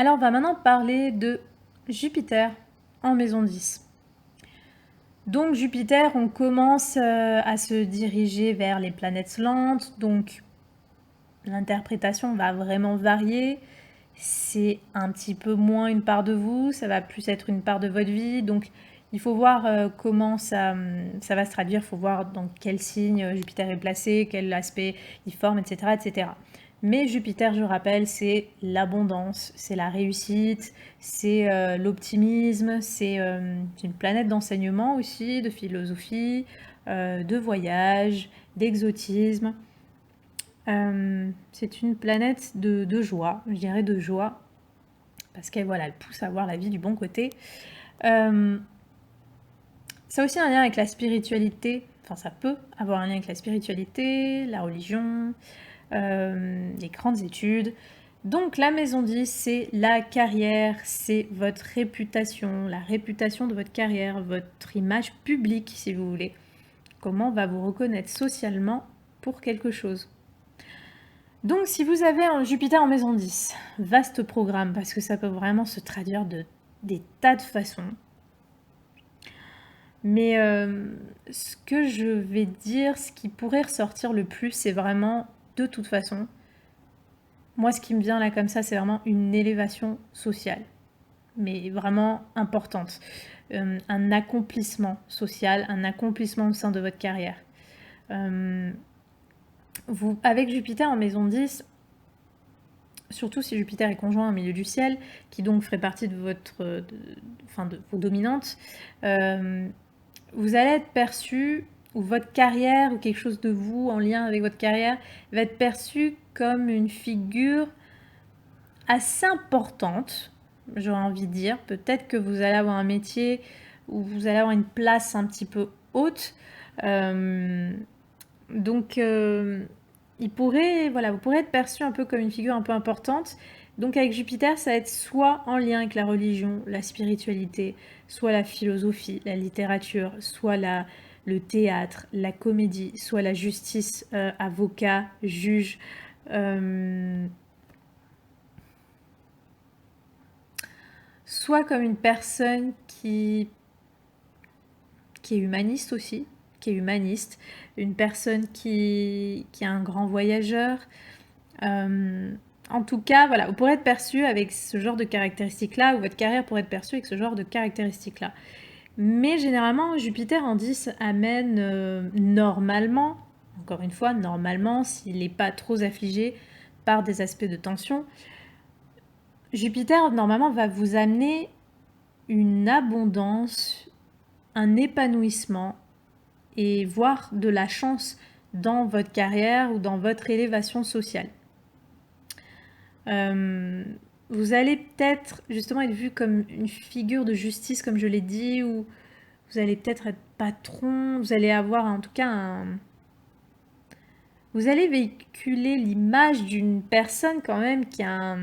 Alors, on va maintenant parler de Jupiter en maison 10. Donc, Jupiter, on commence à se diriger vers les planètes lentes, donc l'interprétation va vraiment varier. C'est un petit peu moins une part de vous, ça va plus être une part de votre vie, donc il faut voir comment ça va se traduire, il faut voir dans quel signe Jupiter est placé, quel aspect il forme, etc. etc. Mais Jupiter, je rappelle, c'est l'abondance, c'est la réussite, c'est l'optimisme, c'est une planète d'enseignement aussi, de philosophie, de voyage, d'exotisme. C'est une planète de joie, je dirais de joie, parce qu'elle voilà, elle pousse à voir la vie du bon côté. Ça a aussi un lien avec la spiritualité, enfin ça peut avoir un lien avec la spiritualité, la religion, les grandes études. Donc la maison 10, c'est la carrière, c'est votre réputation, la réputation de votre carrière, votre image publique si vous voulez. Comment on va vous reconnaître socialement pour quelque chose. Donc si vous avez un Jupiter en maison 10, vaste programme parce que ça peut vraiment se traduire de des tas de façons. Mais ce que je vais dire, ce qui pourrait ressortir le plus, c'est vraiment, de toute façon, moi ce qui me vient là comme ça, c'est vraiment une élévation sociale, mais vraiment importante. Un accomplissement social, un accomplissement au sein de votre carrière. Avec Jupiter en maison 10, surtout si Jupiter est conjoint au milieu du ciel, qui donc ferait partie de de vos dominantes, vous allez être perçu, ou votre carrière, ou quelque chose de vous en lien avec votre carrière, va être perçu comme une figure assez importante, j'aurais envie de dire. Peut-être que vous allez avoir un métier où vous allez avoir une place un petit peu haute. Donc, vous pourrez être perçu un peu comme une figure un peu importante. Donc avec Jupiter, ça va être soit en lien avec la religion, la spiritualité, soit la philosophie, la littérature, soit le théâtre, la comédie, soit la justice, avocat, juge, soit comme une personne qui est humaniste aussi, une personne qui est un grand voyageur. En tout cas, voilà, vous pourrez être perçu avec ce genre de caractéristiques-là, ou votre carrière pourrait être perçue avec ce genre de caractéristiques-là. Mais généralement, Jupiter en 10 amène normalement, encore une fois, normalement, s'il n'est pas trop affligé par des aspects de tension, Jupiter normalement va vous amener une abondance, un épanouissement et voire de la chance dans votre carrière ou dans votre élévation sociale. Vous allez peut-être justement être vu comme une figure de justice, comme je l'ai dit, ou vous allez peut-être être patron, vous allez avoir en tout cas vous allez véhiculer l'image d'une personne quand même qui a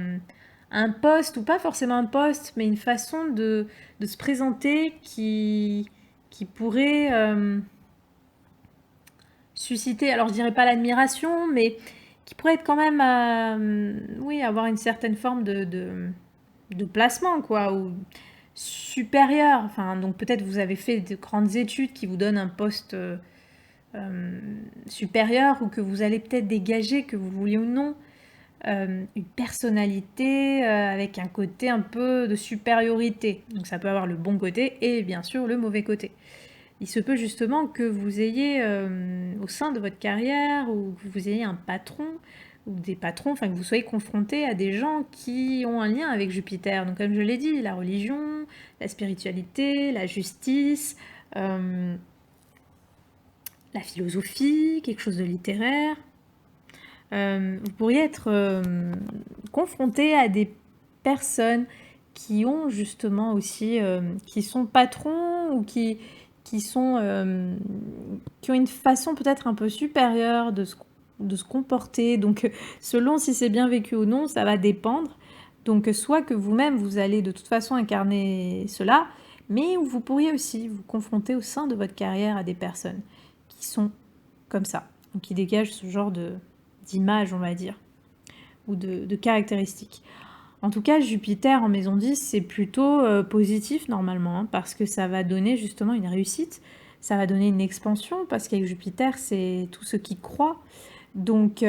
un poste, ou pas forcément un poste, mais une façon de se présenter qui pourrait susciter, alors je dirais pas l'admiration, mais qui pourrait être quand même, oui, avoir une certaine forme de placement, quoi, ou supérieur. Enfin, donc peut-être vous avez fait de grandes études qui vous donnent un poste supérieur, ou que vous allez peut-être dégager, que vous vouliez ou non, une personnalité avec un côté un peu de supériorité. Donc ça peut avoir le bon côté et bien sûr le mauvais côté. Il se peut justement que vous ayez au sein de votre carrière, ou que vous ayez un patron ou des patrons, enfin que vous soyez confronté à des gens qui ont un lien avec Jupiter. Donc comme je l'ai dit, la religion, la spiritualité, la justice, la philosophie, quelque chose de littéraire. Vous pourriez être confronté à des personnes qui ont justement aussi, qui sont patrons, ou qui ont une façon peut-être un peu supérieure de se comporter. Donc selon si c'est bien vécu ou non, ça va dépendre. Donc soit que vous-même vous allez de toute façon incarner cela, mais vous pourriez aussi vous confronter au sein de votre carrière à des personnes qui sont comme ça, donc qui dégagent ce genre d'image, on va dire, ou de caractéristiques. En tout cas, Jupiter en maison 10, c'est plutôt positif normalement, hein, parce que ça va donner justement une réussite, ça va donner une expansion, parce qu'avec Jupiter, c'est tout ce qui croît. Donc,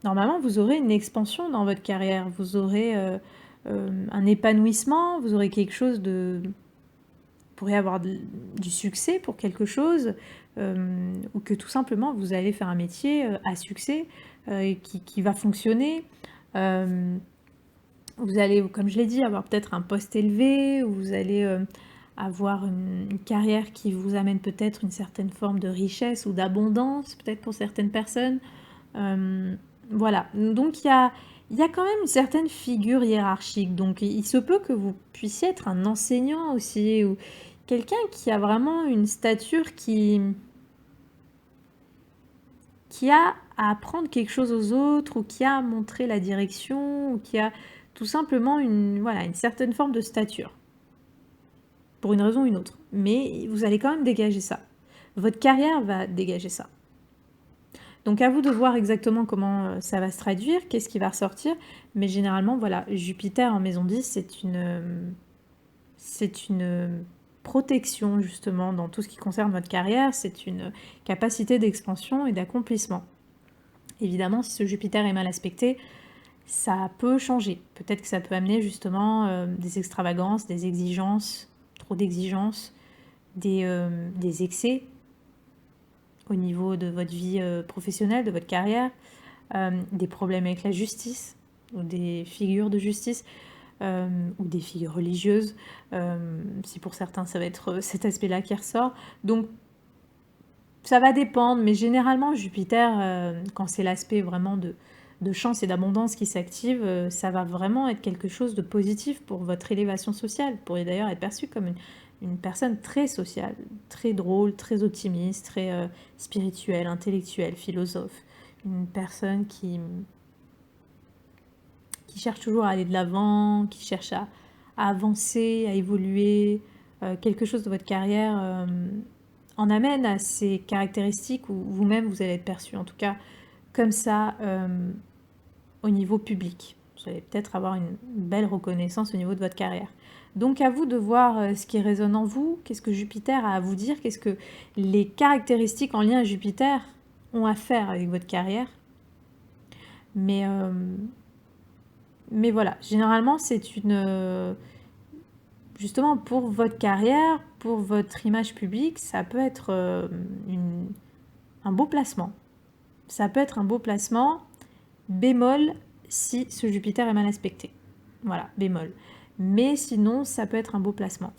normalement, vous aurez une expansion dans votre carrière, vous aurez un épanouissement, vous aurez quelque chose de... Vous pourrez avoir du succès pour quelque chose, ou que tout simplement, vous allez faire un métier à succès, qui va fonctionner. Vous allez, comme je l'ai dit, avoir peut-être un poste élevé, ou vous allez avoir une carrière qui vous amène peut-être une certaine forme de richesse ou d'abondance, peut-être pour certaines personnes. Voilà, donc il y a quand même une certaine figure hiérarchique. Donc il se peut que vous puissiez être un enseignant aussi, ou quelqu'un qui a vraiment une stature qui a à apprendre quelque chose aux autres, ou qui a à montrer la direction, ou qui a tout simplement voilà, une certaine forme de stature, pour une raison ou une autre. Mais vous allez quand même dégager ça. Votre carrière va dégager ça. Donc à vous de voir exactement comment ça va se traduire, qu'est-ce qui va ressortir. Mais généralement, voilà, Jupiter en maison 10, c'est une protection justement dans tout ce qui concerne votre carrière, c'est une capacité d'expansion et d'accomplissement. Évidemment, si ce Jupiter est mal aspecté, ça peut changer. Peut-être que ça peut amener justement des extravagances, des exigences, trop d'exigences, des excès au niveau de votre vie professionnelle, de votre carrière, des problèmes avec la justice, ou des figures de justice, ou des figures religieuses, si pour certains ça va être cet aspect-là qui ressort. Donc ça va dépendre, mais généralement Jupiter, quand c'est l'aspect vraiment de chance et d'abondance qui s'active, ça va vraiment être quelque chose de positif pour votre élévation sociale. Vous pourriez d'ailleurs être perçu comme une personne très sociale, très drôle, très optimiste, très spirituelle, intellectuelle, philosophe. Une personne qui cherche toujours à aller de l'avant, qui cherche à avancer, à évoluer. Quelque chose de votre carrière en amène à ces caractéristiques où vous-même vous allez être perçu, en tout cas comme ça, au niveau public. Vous allez peut-être avoir une belle reconnaissance au niveau de votre carrière. Donc à vous de voir ce qui résonne en vous, qu'est-ce que Jupiter a à vous dire, qu'est-ce que les caractéristiques en lien à Jupiter ont à faire avec votre carrière. Mais voilà, généralement c'est justement pour votre carrière, pour votre image publique, ça peut être un beau placement. Ça peut être un beau placement, bémol si ce Jupiter est mal aspecté. Voilà, bémol. Mais sinon, ça peut être un beau placement.